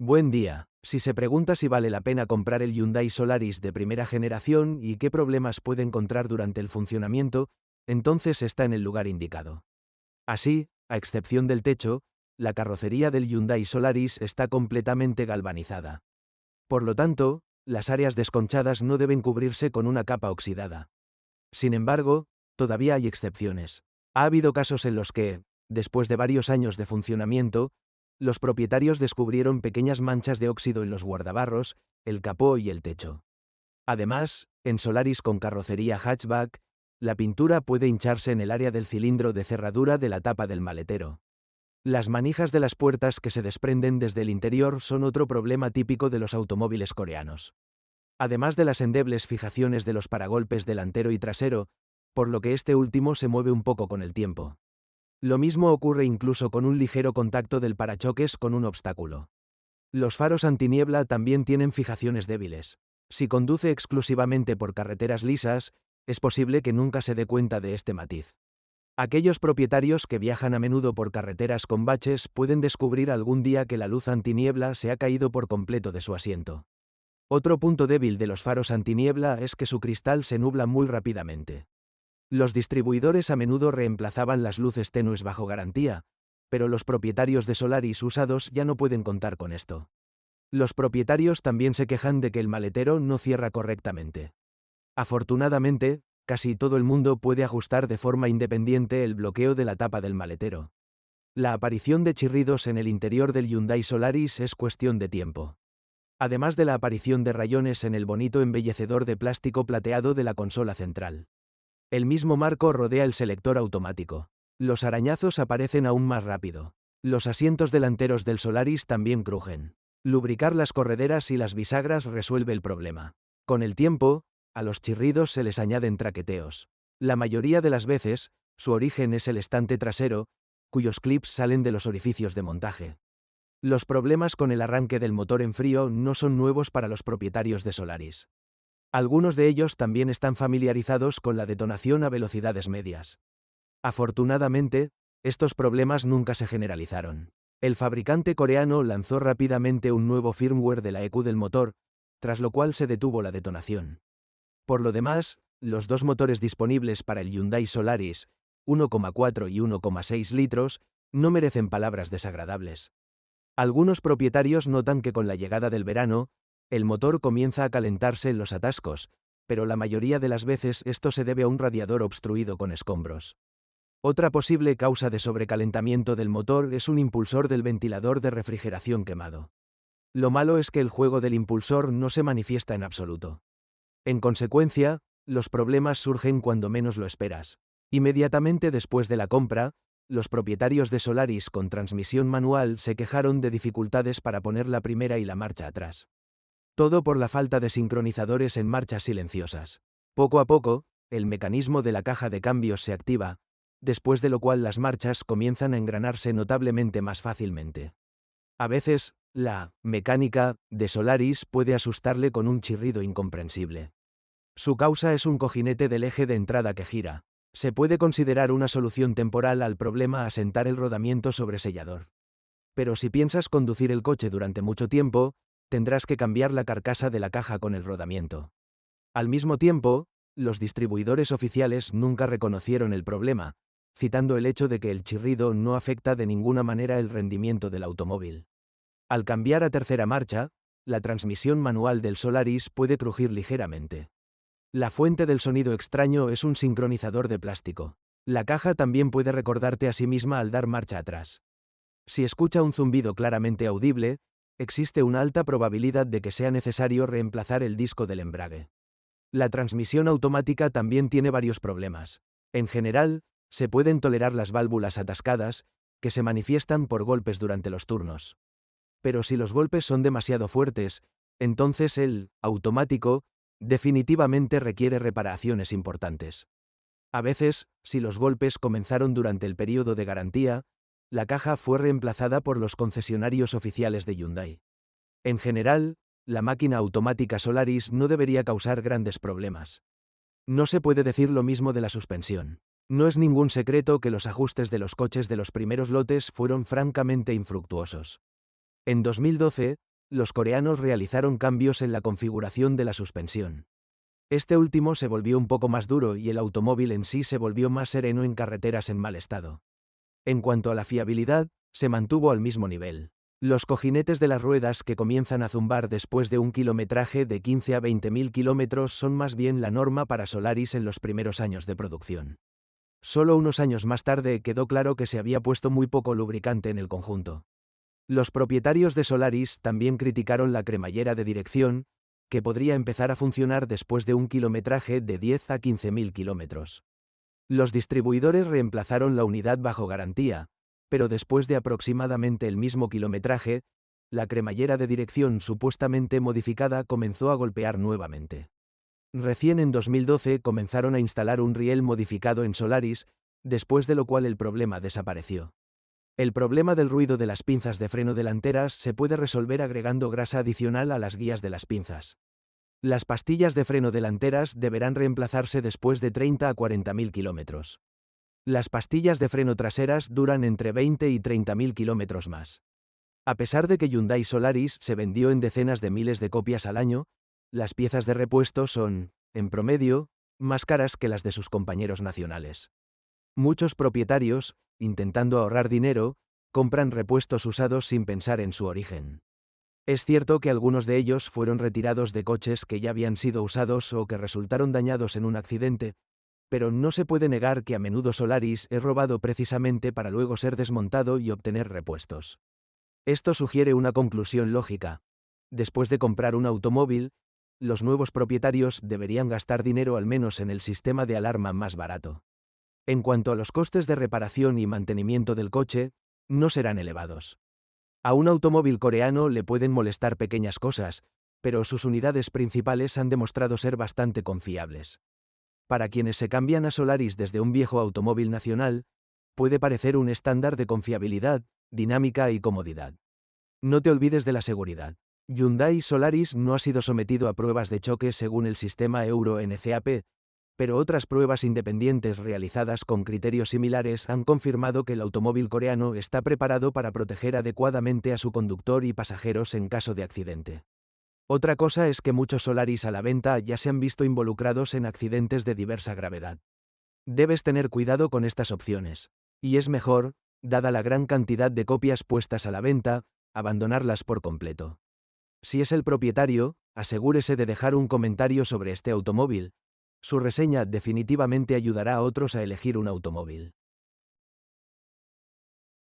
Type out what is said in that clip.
Buen día. Si se pregunta si vale la pena comprar el Hyundai Solaris de primera generación y qué problemas puede encontrar durante el funcionamiento, entonces está en el lugar indicado. Así, a excepción del techo, la carrocería del Hyundai Solaris está completamente galvanizada. Por lo tanto, las áreas desconchadas no deben cubrirse con una capa oxidada. Sin embargo, todavía hay excepciones. Ha habido casos en los que, después de varios años de funcionamiento, los propietarios descubrieron pequeñas manchas de óxido en los guardabarros, el capó y el techo. Además, en Solaris con carrocería hatchback, la pintura puede hincharse en el área del cilindro de cerradura de la tapa del maletero. Las manijas de las puertas que se desprenden desde el interior son otro problema típico de los automóviles coreanos. Además de las endebles fijaciones de los paragolpes delantero y trasero, por lo que este último se mueve un poco con el tiempo. Lo mismo ocurre incluso con un ligero contacto del parachoques con un obstáculo. Los faros antiniebla también tienen fijaciones débiles. Si conduce exclusivamente por carreteras lisas, es posible que nunca se dé cuenta de este matiz. Aquellos propietarios que viajan a menudo por carreteras con baches pueden descubrir algún día que la luz antiniebla se ha caído por completo de su asiento. Otro punto débil de los faros antiniebla es que su cristal se nubla muy rápidamente. Los distribuidores a menudo reemplazaban las luces tenues bajo garantía, pero los propietarios de Solaris usados ya no pueden contar con esto. Los propietarios también se quejan de que el maletero no cierra correctamente. Afortunadamente, casi todo el mundo puede ajustar de forma independiente el bloqueo de la tapa del maletero. La aparición de chirridos en el interior del Hyundai Solaris es cuestión de tiempo. Además de la aparición de rayones en el bonito embellecedor de plástico plateado de la consola central. El mismo marco rodea el selector automático. Los arañazos aparecen aún más rápido. Los asientos delanteros del Solaris también crujen. Lubricar las correderas y las bisagras resuelve el problema. Con el tiempo, a los chirridos se les añaden traqueteos. La mayoría de las veces, su origen es el estante trasero, cuyos clips salen de los orificios de montaje. Los problemas con el arranque del motor en frío no son nuevos para los propietarios de Solaris. Algunos de ellos también están familiarizados con la detonación a velocidades medias. Afortunadamente, estos problemas nunca se generalizaron. El fabricante coreano lanzó rápidamente un nuevo firmware de la ECU del motor, tras lo cual se detuvo la detonación. Por lo demás, los dos motores disponibles para el Hyundai Solaris, 1,4 y 1,6 litros, no merecen palabras desagradables. Algunos propietarios notan que con la llegada del verano, el motor comienza a calentarse en los atascos, pero la mayoría de las veces esto se debe a un radiador obstruido con escombros. Otra posible causa de sobrecalentamiento del motor es un impulsor del ventilador de refrigeración quemado. Lo malo es que el juego del impulsor no se manifiesta en absoluto. En consecuencia, los problemas surgen cuando menos lo esperas. Inmediatamente después de la compra, los propietarios de Solaris con transmisión manual se quejaron de dificultades para poner la primera y la marcha atrás. Todo por la falta de sincronizadores en marchas silenciosas. Poco a poco, el mecanismo de la caja de cambios se activa, después de lo cual las marchas comienzan a engranarse notablemente más fácilmente. A veces, la mecánica de Solaris puede asustarle con un chirrido incomprensible. Su causa es un cojinete del eje de entrada que gira. Se puede considerar una solución temporal al problema asentar el rodamiento sobre sellador. Pero si piensas conducir el coche durante mucho tiempo, tendrás que cambiar la carcasa de la caja con el rodamiento. Al mismo tiempo, los distribuidores oficiales nunca reconocieron el problema, citando el hecho de que el chirrido no afecta de ninguna manera el rendimiento del automóvil. Al cambiar a tercera marcha, la transmisión manual del Solaris puede crujir ligeramente. La fuente del sonido extraño es un sincronizador de plástico. La caja también puede recordarte a sí misma al dar marcha atrás. Si escucha un zumbido claramente audible, existe una alta probabilidad de que sea necesario reemplazar el disco del embrague. La transmisión automática también tiene varios problemas. En general, se pueden tolerar las válvulas atascadas, que se manifiestan por golpes durante los turnos. Pero si los golpes son demasiado fuertes, entonces el automático definitivamente requiere reparaciones importantes. A veces, si los golpes comenzaron durante el periodo de garantía, la caja fue reemplazada por los concesionarios oficiales de Hyundai. En general, la máquina automática Solaris no debería causar grandes problemas. No se puede decir lo mismo de la suspensión. No es ningún secreto que los ajustes de los coches de los primeros lotes fueron francamente infructuosos. En 2012, los coreanos realizaron cambios en la configuración de la suspensión. Este último se volvió un poco más duro y el automóvil en sí se volvió más sereno en carreteras en mal estado. En cuanto a la fiabilidad, se mantuvo al mismo nivel. Los cojinetes de las ruedas que comienzan a zumbar después de un kilometraje de 15 a 20.000 kilómetros son más bien la norma para Solaris en los primeros años de producción. Solo unos años más tarde quedó claro que se había puesto muy poco lubricante en el conjunto. Los propietarios de Solaris también criticaron la cremallera de dirección, que podría empezar a funcionar después de un kilometraje de 10 a 15.000 kilómetros. Los distribuidores reemplazaron la unidad bajo garantía, pero después de aproximadamente el mismo kilometraje, la cremallera de dirección supuestamente modificada comenzó a golpear nuevamente. Recién en 2012 comenzaron a instalar un riel modificado en Solaris, después de lo cual el problema desapareció. El problema del ruido de las pinzas de freno delanteras se puede resolver agregando grasa adicional a las guías de las pinzas. Las pastillas de freno delanteras deberán reemplazarse después de 30 a 40.000 kilómetros. Las pastillas de freno traseras duran entre 20 y 30.000 kilómetros más. A pesar de que Hyundai Solaris se vendió en decenas de miles de copias al año, las piezas de repuesto son, en promedio, más caras que las de sus compañeros nacionales. Muchos propietarios, intentando ahorrar dinero, compran repuestos usados sin pensar en su origen. Es cierto que algunos de ellos fueron retirados de coches que ya habían sido usados o que resultaron dañados en un accidente, pero no se puede negar que a menudo Solaris es robado precisamente para luego ser desmontado y obtener repuestos. Esto sugiere una conclusión lógica. Después de comprar un automóvil, los nuevos propietarios deberían gastar dinero al menos en el sistema de alarma más barato. En cuanto a los costes de reparación y mantenimiento del coche, no serán elevados. A un automóvil coreano le pueden molestar pequeñas cosas, pero sus unidades principales han demostrado ser bastante confiables. Para quienes se cambian a Solaris desde un viejo automóvil nacional, puede parecer un estándar de confiabilidad, dinámica y comodidad. No te olvides de la seguridad. Hyundai Solaris no ha sido sometido a pruebas de choque según el sistema Euro NCAP, pero otras pruebas independientes realizadas con criterios similares han confirmado que el automóvil coreano está preparado para proteger adecuadamente a su conductor y pasajeros en caso de accidente. Otra cosa es que muchos Solaris a la venta ya se han visto involucrados en accidentes de diversa gravedad. Debes tener cuidado con estas opciones, y es mejor, dada la gran cantidad de copias puestas a la venta, abandonarlas por completo. Si es el propietario, asegúrese de dejar un comentario sobre este automóvil. Su reseña definitivamente ayudará a otros a elegir un automóvil.